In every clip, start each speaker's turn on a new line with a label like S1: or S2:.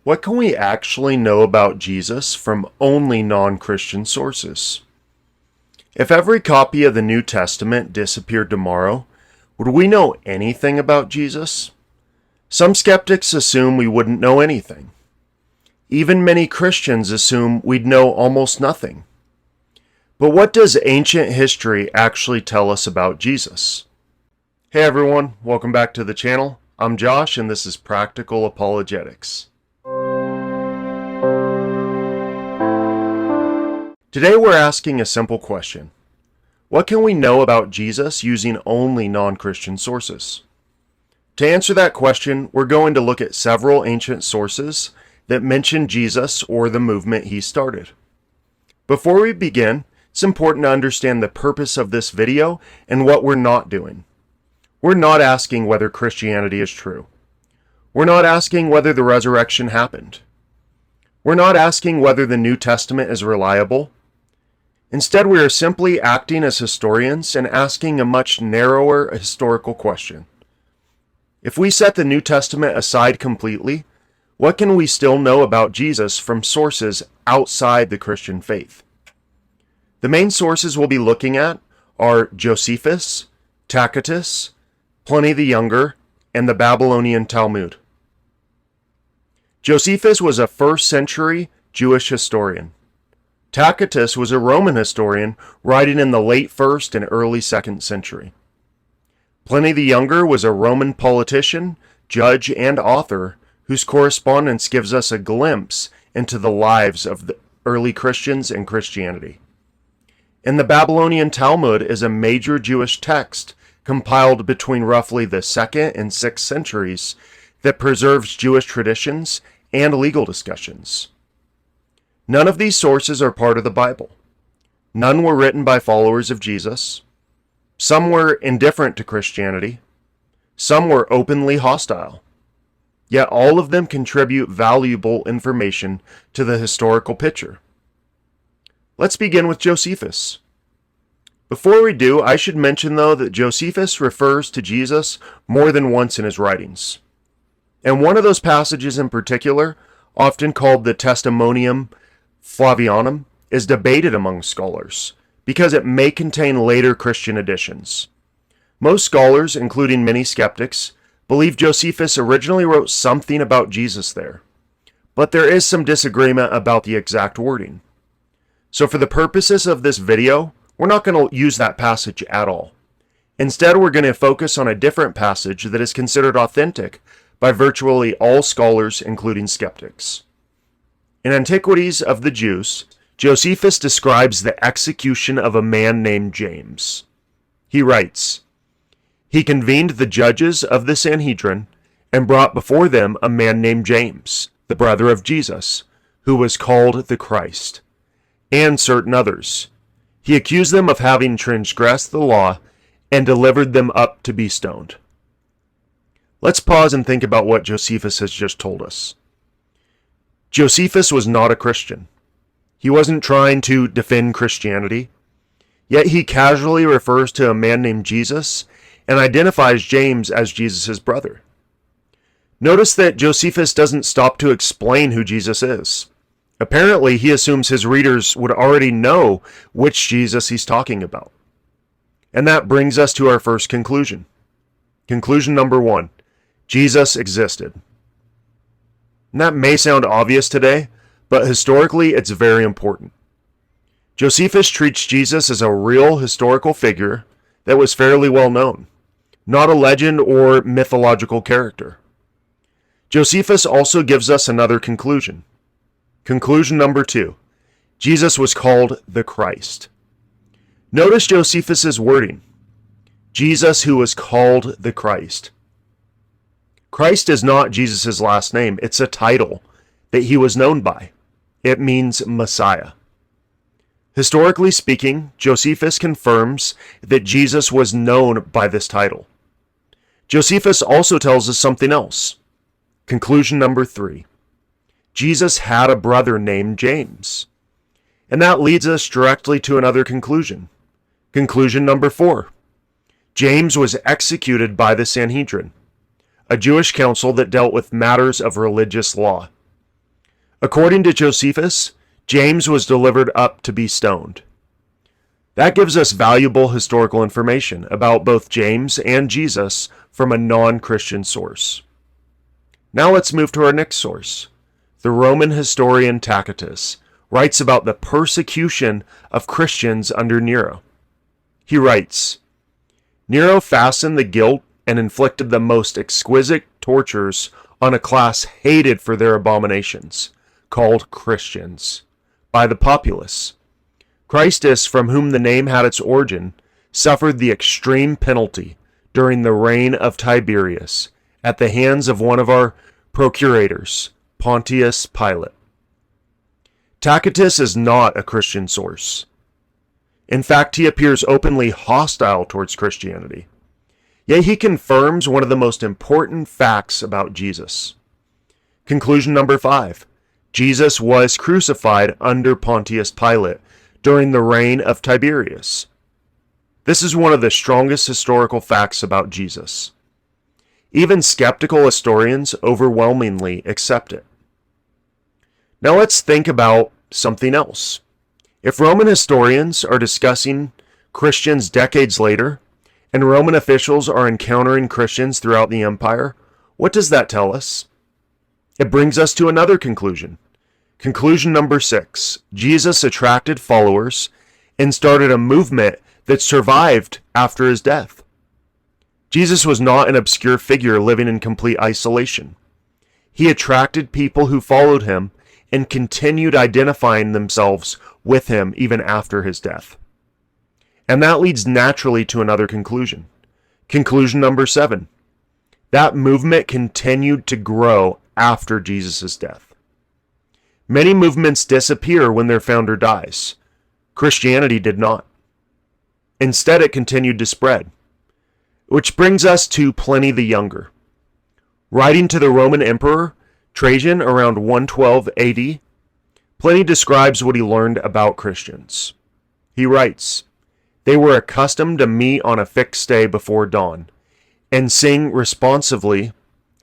S1: What can we actually know about Jesus from only non-Christian sources? If every copy of the New Testament disappeared tomorrow, would we know anything about Jesus? Some skeptics assume we wouldn't know anything. Even many Christians assume we'd know almost nothing. But what does ancient history actually tell us about Jesus? Hey everyone, welcome back to the channel. I'm Josh and this is Practical Apologetics. Today we're asking a simple question. What can we know about Jesus using only non-Christian sources? To answer that question, we're going to look at several ancient sources that mention Jesus or the movement he started. Before we begin, it's important to understand the purpose of this video and what we're not doing. We're not asking whether Christianity is true. We're not asking whether the resurrection happened. We're not asking whether the New Testament is reliable. Instead, we are simply acting as historians and asking a much narrower historical question. If we set the New Testament aside completely, what can we still know about Jesus from sources outside the Christian faith? The main sources we'll be looking at are Josephus, Tacitus, Pliny the Younger, and the Babylonian Talmud. Josephus was a 1st century Jewish historian. Tacitus was a Roman historian writing in the late 1st and early 2nd century. Pliny the Younger was a Roman politician, judge, and author whose correspondence gives us a glimpse into the lives of the early Christians and Christianity. And the Babylonian Talmud is a major Jewish text compiled between roughly the 2nd and 6th centuries that preserves Jewish traditions and legal discussions. None of these sources are part of the Bible. None were written by followers of Jesus. Some were indifferent to Christianity. Some were openly hostile. Yet all of them contribute valuable information to the historical picture. Let's begin with Josephus. Before we do, I should mention though that Josephus refers to Jesus more than once in his writings. And one of those passages in particular, often called the Testimonium Flavianum, is debated among scholars because it may contain later Christian additions. Most scholars, including many skeptics, believe Josephus originally wrote something about Jesus there, but there is some disagreement about the exact wording. So for the purposes of this video, we're not going to use that passage at all. Instead, we're going to focus on a different passage that is considered authentic by virtually all scholars, including skeptics. In Antiquities of the Jews, Josephus describes the execution of a man named James. He writes, "He convened the judges of the Sanhedrin and brought before them a man named James, the brother of Jesus, who was called the Christ, and certain others. He accused them of having transgressed the law and delivered them up to be stoned." Let's pause and think about what Josephus has just told us. Josephus was not a Christian. He wasn't trying to defend Christianity, yet he casually refers to a man named Jesus and identifies James as Jesus' brother. Notice that Josephus doesn't stop to explain who Jesus is. Apparently, he assumes his readers would already know which Jesus he's talking about. And that brings us to our first conclusion. Conclusion number 1, Jesus existed. And that may sound obvious today, but historically it's very important. Josephus treats Jesus as a real historical figure that was fairly well known, not a legend or mythological character. Josephus also gives us another conclusion. Conclusion number 2, Jesus was called the Christ. Notice Josephus's wording, Jesus who was called the Christ. Christ is not Jesus' last name, it's a title that he was known by. It means Messiah. Historically speaking, Josephus confirms that Jesus was known by this title. Josephus also tells us something else. Conclusion number 3. Jesus had a brother named James. And that leads us directly to another conclusion. Conclusion number 4. James was executed by the Sanhedrin, a Jewish council that dealt with matters of religious law. According to Josephus, James was delivered up to be stoned. That gives us valuable historical information about both James and Jesus from a non-Christian source. Now let's move to our next source. The Roman historian Tacitus writes about the persecution of Christians under Nero. He writes, Nero fastened the guilt and inflicted the most exquisite tortures on a class hated for their abominations, called Christians, by the populace. Christus, from whom the name had its origin, suffered the extreme penalty during the reign of Tiberius at the hands of one of our procurators, Pontius Pilate. Tacitus is not a Christian source. In fact, he appears openly hostile towards Christianity. Yet he confirms one of the most important facts about Jesus. Conclusion number 5. Jesus was crucified under Pontius Pilate during the reign of Tiberius. This is one of the strongest historical facts about Jesus. Even skeptical historians overwhelmingly accept it. Now let's think about something else. If Roman historians are discussing Christians decades later, and Roman officials are encountering Christians throughout the empire, what does that tell us? It brings us to another conclusion. Conclusion number 6. Jesus attracted followers and started a movement that survived after his death. Jesus was not an obscure figure living in complete isolation. He attracted people who followed him and continued identifying themselves with him even after his death. And that leads naturally to another conclusion. Conclusion number 7. That movement continued to grow after Jesus' death. Many movements disappear when their founder dies. Christianity did not. Instead, it continued to spread. Which brings us to Pliny the Younger. Writing to the Roman Emperor Trajan around 112 AD, Pliny describes what he learned about Christians. He writes, "They were accustomed to meet on a fixed day before dawn, and sing responsively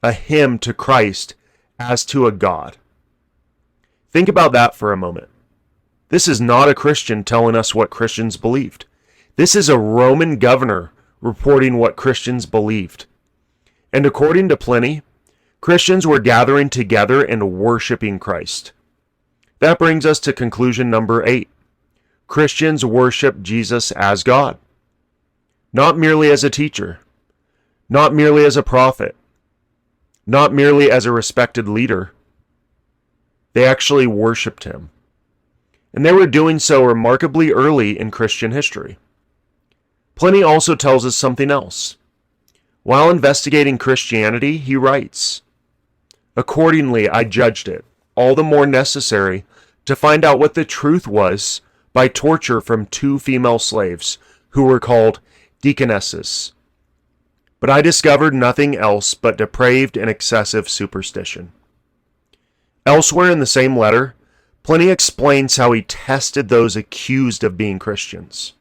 S1: a hymn to Christ as to a God." Think about that for a moment. This is not a Christian telling us what Christians believed. This is a Roman governor reporting what Christians believed. And according to Pliny, Christians were gathering together and worshiping Christ. That brings us to conclusion number 8. Christians worship Jesus as God. Not merely as a teacher, not merely as a prophet, not merely as a respected leader. They actually worshiped him. And they were doing so remarkably early in Christian history. Pliny also tells us something else. While investigating Christianity, he writes, "Accordingly, I judged it all the more necessary to find out what the truth was by torture from 2 female slaves who were called deaconesses. But I discovered nothing else but depraved and excessive superstition." Elsewhere in the same letter, Pliny explains how he tested those accused of being Christians.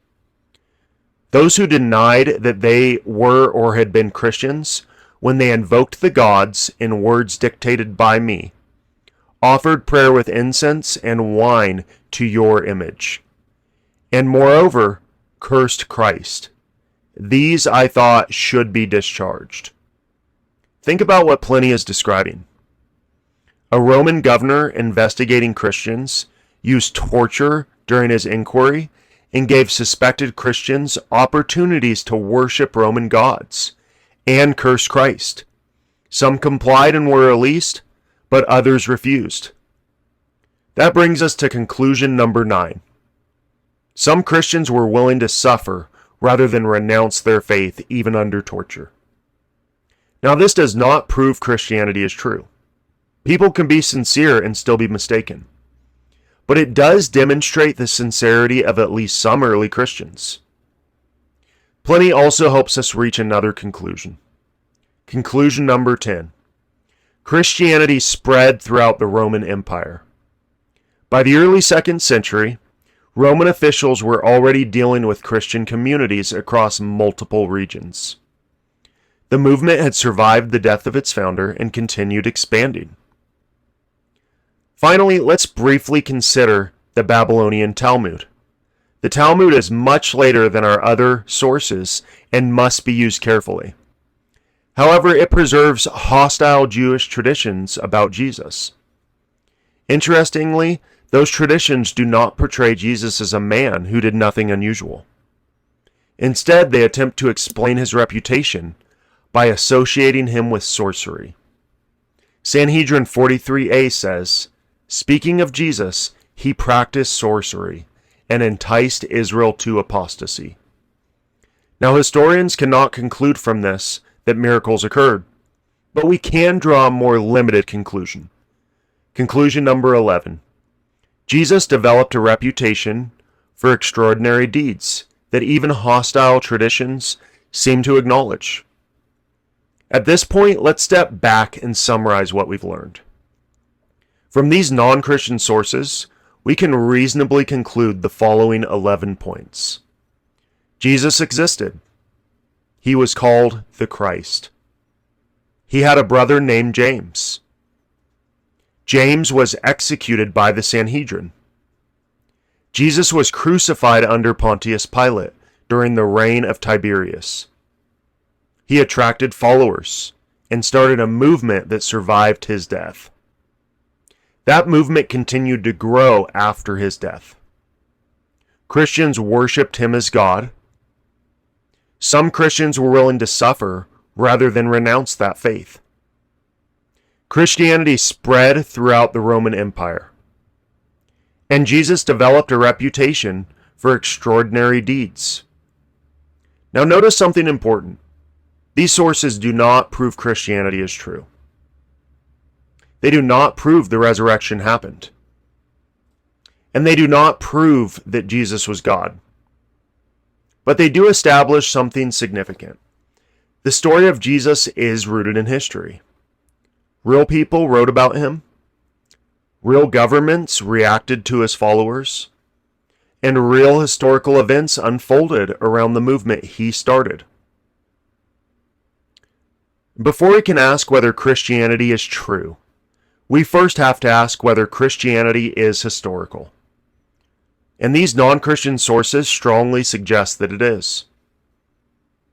S1: Those who denied that they were or had been Christians, when they invoked the gods in words dictated by me, offered prayer with incense and wine to your image, and moreover cursed Christ. These I thought should be discharged. Think about what Pliny is describing. A Roman governor investigating Christians used torture during his inquiry and gave suspected Christians opportunities to worship Roman gods and curse Christ. Some complied and were released, but others refused. That brings us to conclusion number 9. Some Christians were willing to suffer rather than renounce their faith even under torture. Now, this does not prove Christianity is true. People can be sincere and still be mistaken. But it does demonstrate the sincerity of at least some early Christians. Pliny also helps us reach another conclusion. Conclusion number 10. Christianity spread throughout the Roman Empire. By the early 2nd century, Roman officials were already dealing with Christian communities across multiple regions. The movement had survived the death of its founder and continued expanding. Finally, let's briefly consider the Babylonian Talmud. The Talmud is much later than our other sources and must be used carefully. However, it preserves hostile Jewish traditions about Jesus. Interestingly, those traditions do not portray Jesus as a man who did nothing unusual. Instead, they attempt to explain his reputation by associating him with sorcery. Sanhedrin 43a says, speaking of Jesus, he practiced sorcery and enticed Israel to apostasy. Now, historians cannot conclude from this that miracles occurred, but we can draw a more limited conclusion. Conclusion number 11. Jesus developed a reputation for extraordinary deeds that even hostile traditions seem to acknowledge. At this point, let's step back and summarize what we've learned. From these non-Christian sources, we can reasonably conclude the following 11 points. Jesus existed. He was called the Christ. He had a brother named James. James was executed by the Sanhedrin. Jesus was crucified under Pontius Pilate during the reign of Tiberius. He attracted followers and started a movement that survived his death. That movement continued to grow after his death. Christians worshipped him as God. Some Christians were willing to suffer rather than renounce that faith. Christianity spread throughout the Roman Empire. And Jesus developed a reputation for extraordinary deeds. Now notice something important. These sources do not prove Christianity is true. They do not prove the resurrection happened. And they do not prove that Jesus was God. But they do establish something significant. The story of Jesus is rooted in history. Real people wrote about him. Real governments reacted to his followers. And real historical events unfolded around the movement he started. Before we can ask whether Christianity is true, we first have to ask whether Christianity is historical. And these non-Christian sources strongly suggest that it is.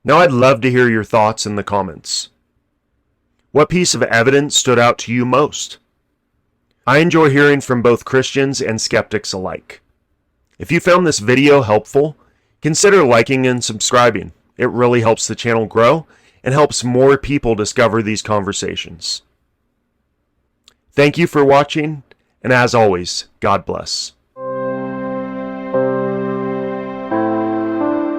S1: Now I'd love to hear your thoughts in the comments. What piece of evidence stood out to you most? I enjoy hearing from both Christians and skeptics alike. If you found this video helpful, consider liking and subscribing. It really helps the channel grow and helps more people discover these conversations. Thank you for watching, and as always, God bless.